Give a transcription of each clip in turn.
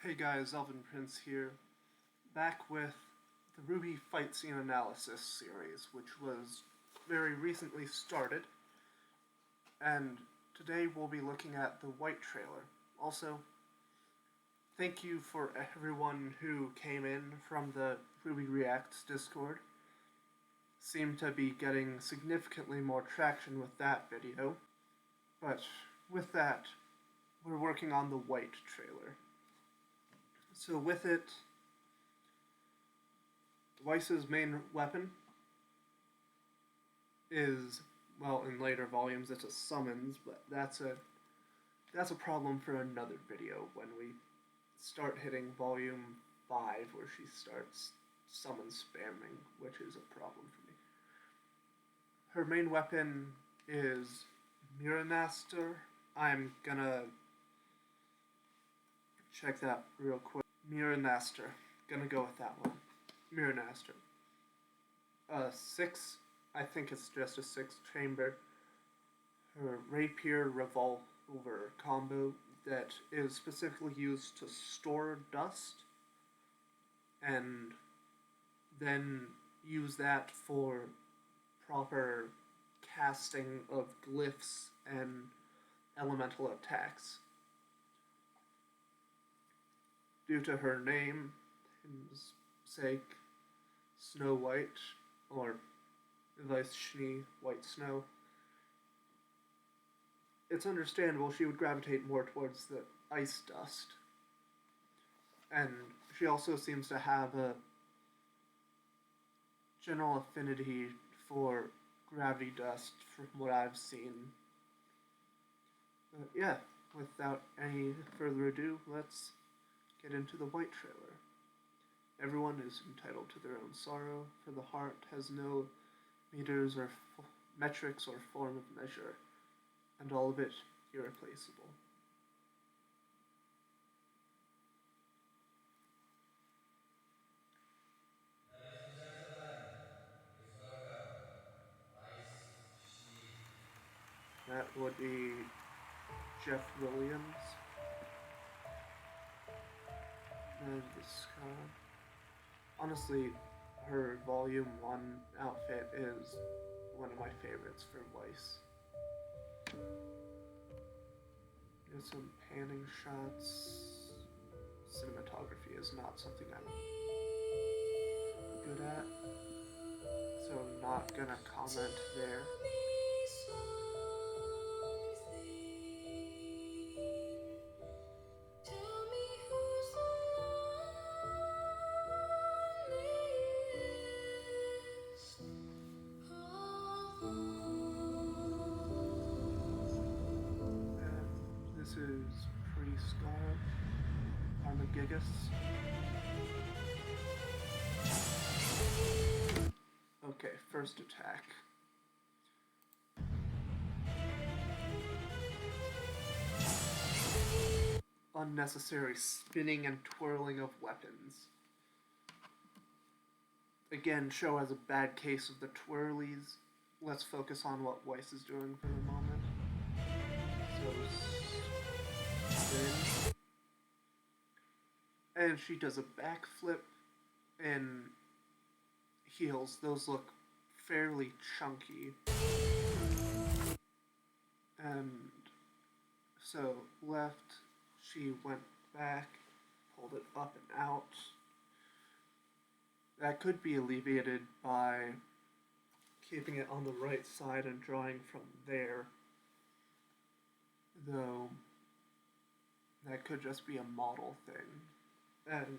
Hey guys, Elvin Prince here, back with the RWBY Fight Scene Analysis series, which was very recently started, and today we'll be looking at the White trailer. Also, thank you for everyone who came in from the RWBY Reacts Discord. Seemed to be getting significantly more traction with that video, but with that, we're working on the White trailer. So with it, Weiss's main weapon is, well, in later volumes it's a summons, but that's a problem for another video when we start hitting volume 5 where she starts summon spamming, which is a problem for me. Her main weapon is Mirrormaster. I'm gonna check that real quick. Mirrormaster. Gonna go with that one. Mirrormaster. 6, I think it's just a 6 chamber. Her rapier revolver combo that is specifically used to store dust and then use that for proper casting of glyphs and elemental attacks. Due to her name, his sake, Snow White, or Weiss Schnee, White Snow, it's understandable she would gravitate more towards the ice dust. And she also seems to have a general affinity for gravity dust from what I've seen. But yeah, without any further ado, let's get into the White trailer. Everyone is entitled to their own sorrow, for the heart has no meters or metrics or form of measure, and all of it irreplaceable. Ladies and gentlemen, please welcome Weiss Schnee. That would be Jeff Williams. And the sky. Honestly, her Volume 1 outfit is one of my favorites for Weiss. There's some panning shots. Cinematography is not something I'm good at, so I'm not gonna comment there. This is Priest God, Armagigas. Okay, first attack. Unnecessary spinning and twirling of weapons. Again, show has a bad case of the twirlies. Let's focus on what Weiss is doing for the moment. So, spin. And she does a backflip and heels. Those look fairly chunky. And so left, she went back, pulled it up and out. That could be alleviated by keeping it on the right side and drawing from there. Though, that could just be a model thing. And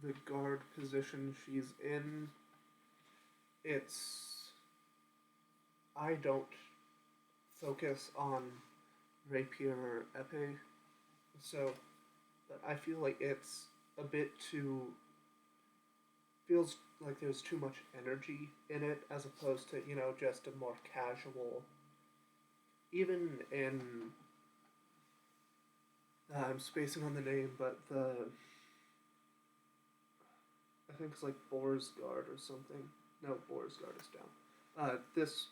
the guard position she's in, I don't focus on rapier or epee, but I feel like it's a bit too, feels like there's too much energy in it as opposed to, just a more casual, even in, I'm spacing on the name, but I think it's like Boar's Guard or something. No, Boar's Guard is down. This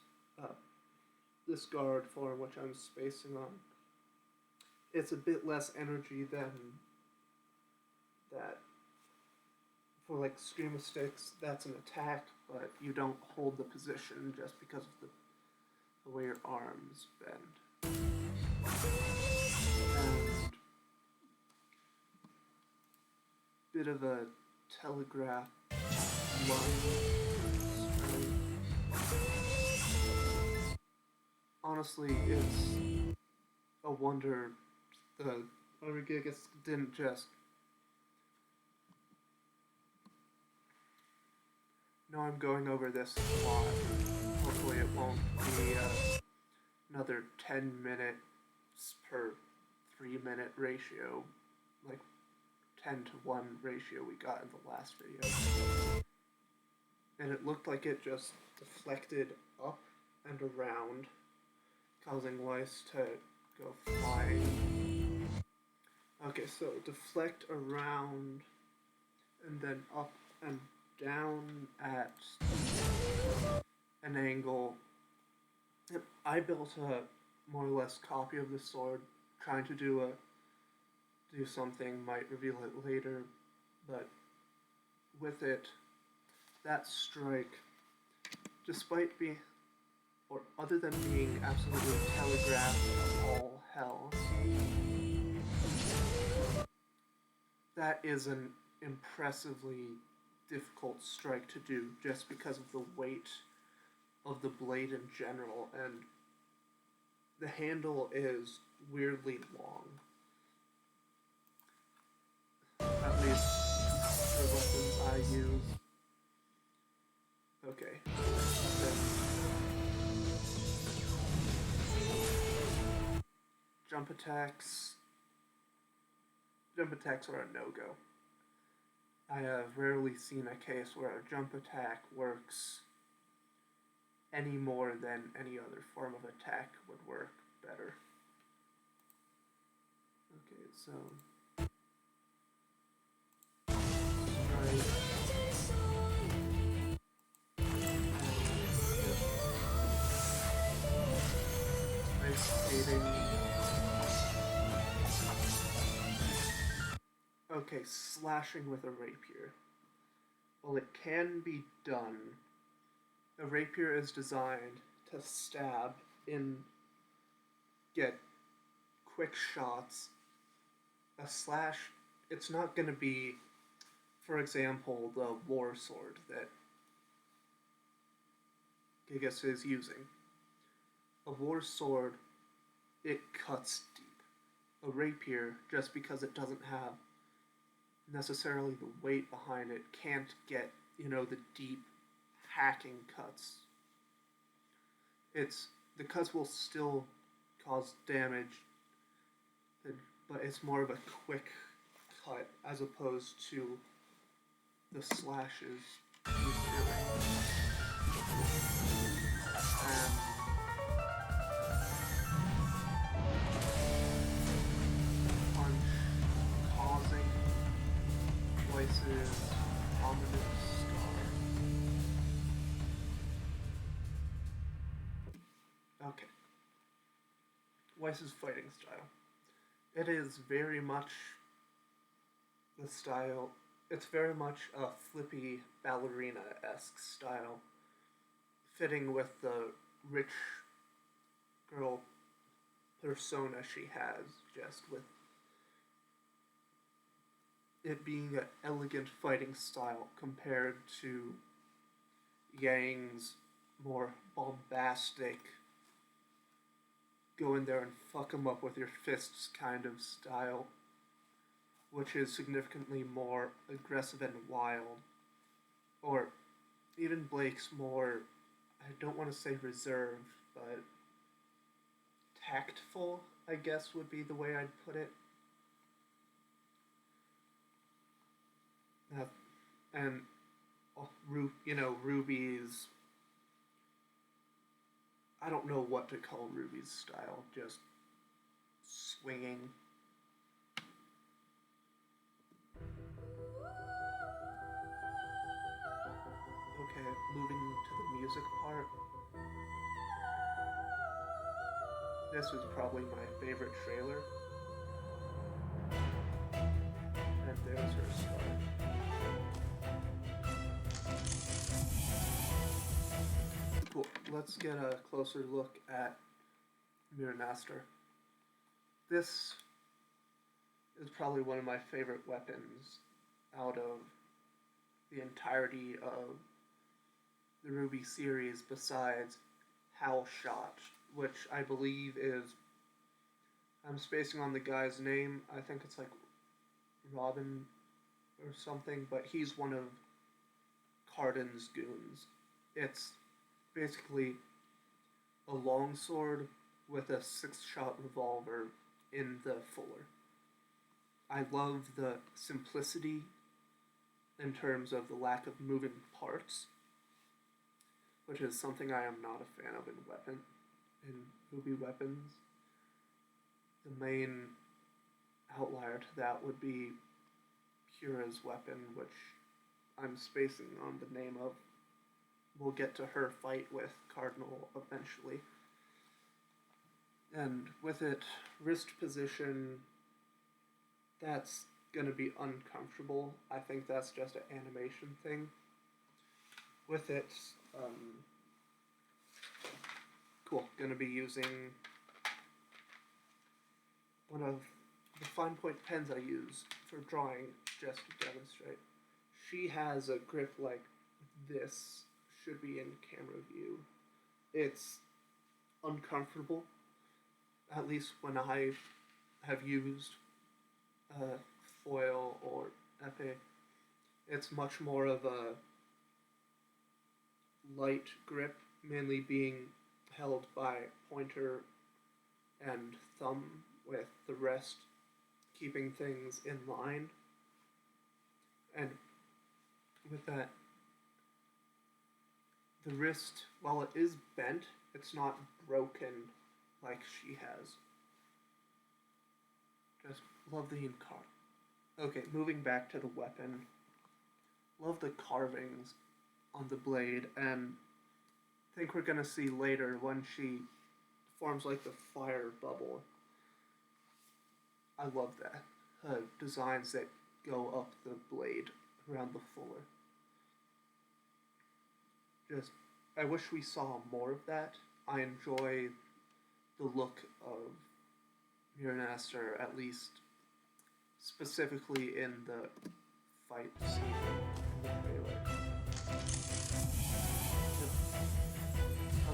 guard form, which I'm spacing on, it's a bit less energy than that for like stream of sticks, that's an attack, but you don't hold the position just because of the way your arms bend. And bit of a telegraph line. Honestly, it's a wonder the RWBY didn't just. No, I'm going over this a lot. Hopefully, it won't be another 10 minutes per 3-minute ratio, like 10 to 1 ratio we got in the last video. And it looked like it just deflected up and around, causing Weiss to go flying. Okay, so deflect around and then up and down at an angle. Yep, I built a more or less copy of the sword, trying to do something, might reveal it later, but with it, that strike, despite being, or other than being absolutely telegraphed of all hell, that is an impressively difficult strike to do just because of the weight of the blade in general, and the handle is weirdly long. At least the weapons I use. Okay. Then jump attacks. Jump attacks are a no-go. I have rarely seen a case where a jump attack works any more than any other form of attack would work better. Okay, so ice skating. Okay, slashing with a rapier. While it can be done, a rapier is designed to stab in, get quick shots. A slash, it's not going to be, for example, the war sword that Gigas is using. A war sword, it cuts deep. A rapier, just because it doesn't have necessarily the weight behind it, can't get, the deep hacking cuts. The cuts will still cause damage, but it's more of a quick cut as opposed to the slashes he's doing. And punch causing Weiss's ominous scar. Okay. Weiss's fighting style. It is very much the style. It's very much a flippy ballerina-esque style, fitting with the rich girl persona she has, just with it being an elegant fighting style compared to Yang's more bombastic, go in there and fuck him up with your fists kind of style, which is significantly more aggressive and wild. Or even Blake's more, I don't want to say reserved, but tactful, I guess would be the way I'd put it. And RWBY's, I don't know what to call RWBY's style, just swinging. Okay, moving to the music part. This was probably my favorite trailer. And there's her let's get a closer look at Miranaster. This is probably one of my favorite weapons out of the entirety of the RWBY series besides Hal Shot, which I believe is. I'm spacing on the guy's name. I think it's like Robin or something, but he's one of Cardin's goons. It's basically a longsword with a 6-shot revolver in the fuller. I love the simplicity in terms of the lack of moving parts, which is something I am not a fan of in RWBY weapons. The main outlier to that would be Kira's weapon, which I'm spacing on the name of. We'll get to her fight with Cardinal eventually. And with it, wrist position, that's going to be uncomfortable. I think that's just an animation thing. With it, cool, going to be using one of the fine point pens I use for drawing just to demonstrate. She has a grip like this, should be in camera view. It's uncomfortable, at least when I have used foil or epee. It's much more of a light grip, mainly being held by pointer and thumb, with the rest keeping things in line. And with that, the wrist, while it is bent, it's not broken like she has. Just love the Okay, moving back to the weapon. Love the carvings on the blade, and I think we're gonna see later when she forms like the fire bubble. I love that. Designs that go up the blade around the fuller. Just, I wish we saw more of that. I enjoy the look of Miranaster, at least specifically in the fight scene in the trailer.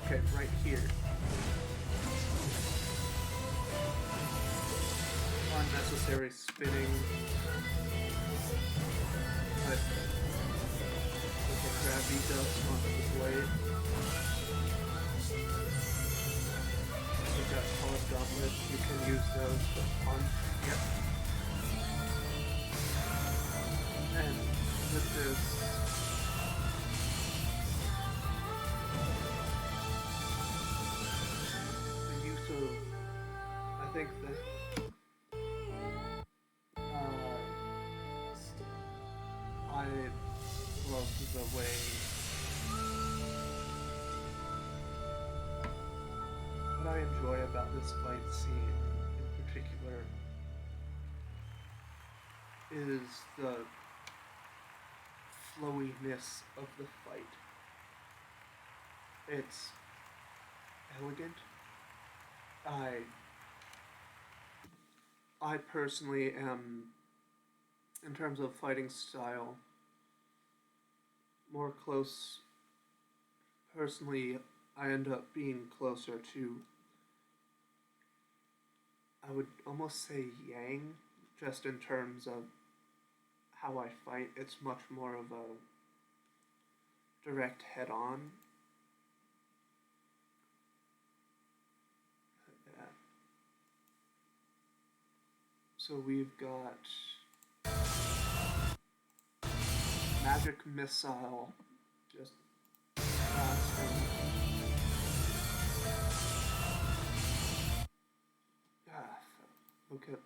Okay, right here. Unnecessary spinning. But with the gravity dust onto the blade. With that hard gauntlet, you can use those to punch. Yep. And with this, the use of, I think that I love the way what I enjoy about this fight scene in particular is the flowiness of the fight. It's elegant. I personally am, in terms of fighting style, more close. Personally, I end up being closer to, I would almost say Yang, just in terms of how I fight. It's much more of a direct head-on. Yeah. So we've got Magic Missile, just blasting. Look at,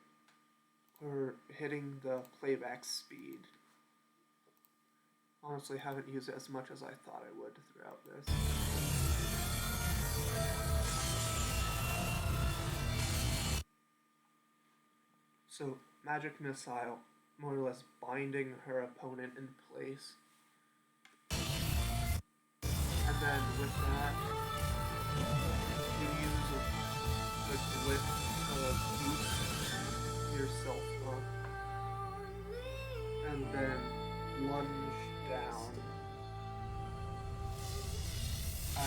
we're hitting the playback speed. Honestly, haven't used it as much as I thought I would throughout this. So, Magic Missile, more or less binding her opponent in place. And then with that, lift boost yourself up and then lunge down. I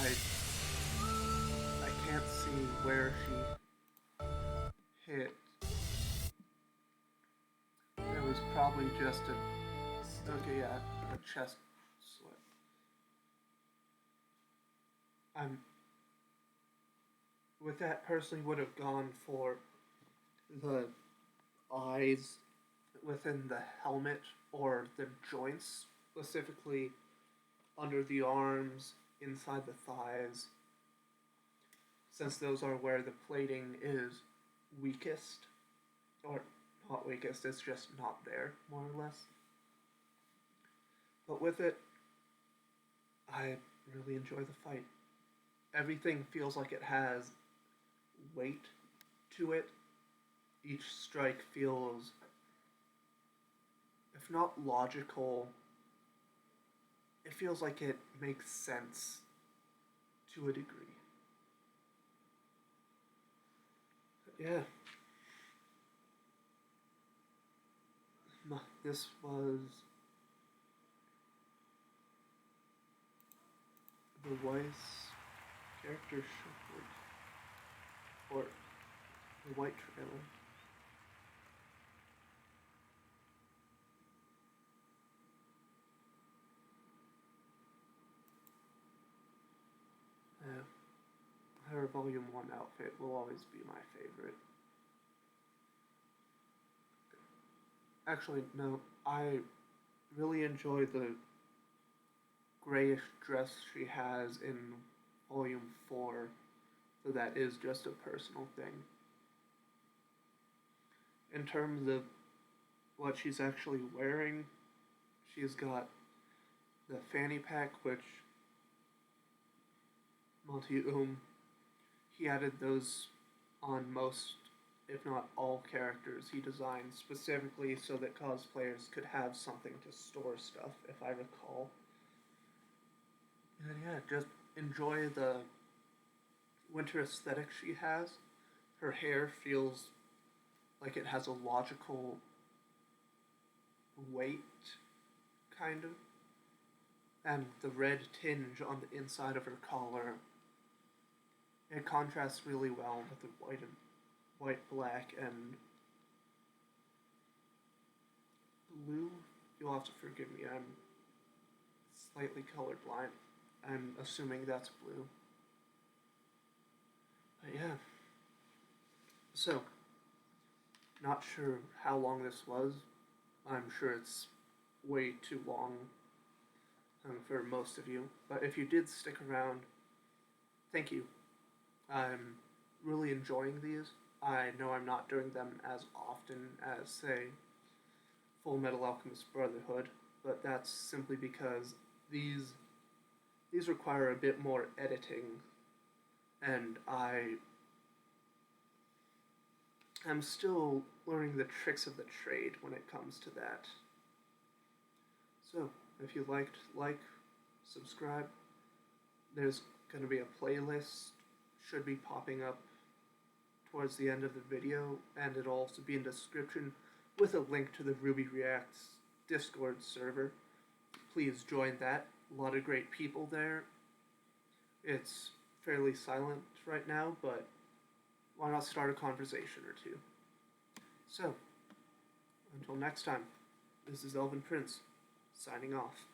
can't see where she hit. It was probably just okay, yeah, a chest sweat. I'm with that personally would have gone for the eyes within the helmet or the joints, specifically under the arms, inside the thighs, since those are where the plating is weakest, or not weakest, it's just not there, more or less. But with it, I really enjoy the fight. Everything feels like it has weight to it. Each strike feels, if not logical, it feels like it makes sense to a degree. But yeah. This was the Weiss character short, or the white trailer. Her Volume 1 outfit will always be my favorite. Actually, no, I really enjoy the grayish dress she has in Volume 4, so that is just a personal thing. In terms of what she's actually wearing, she's got the fanny pack, which Monty he added those on most, if not all, characters he designed specifically so that cosplayers could have something to store stuff, if I recall. And yeah, just enjoy the winter aesthetic she has. Her hair feels like it has a logical weight, kind of. And the red tinge on the inside of her collar, it contrasts really well with the white, black, and blue. You'll have to forgive me, I'm slightly colorblind. I'm assuming that's blue. But yeah. So, not sure how long this was. I'm sure it's way too long for most of you. But if you did stick around, thank you. I'm really enjoying these. I know I'm not doing them as often as, say, Full Metal Alchemist Brotherhood, but that's simply because these require a bit more editing, and I'm still learning the tricks of the trade when it comes to that. So, if you liked, subscribe. There's going to be a playlist, should be popping up towards the end of the video, and it'll also be in the description with a link to the RWBY Reacts Discord server. Please join that. A lot of great people there. It's fairly silent right now, but why not start a conversation or two? So, until next time, this is Elvin Prince, signing off.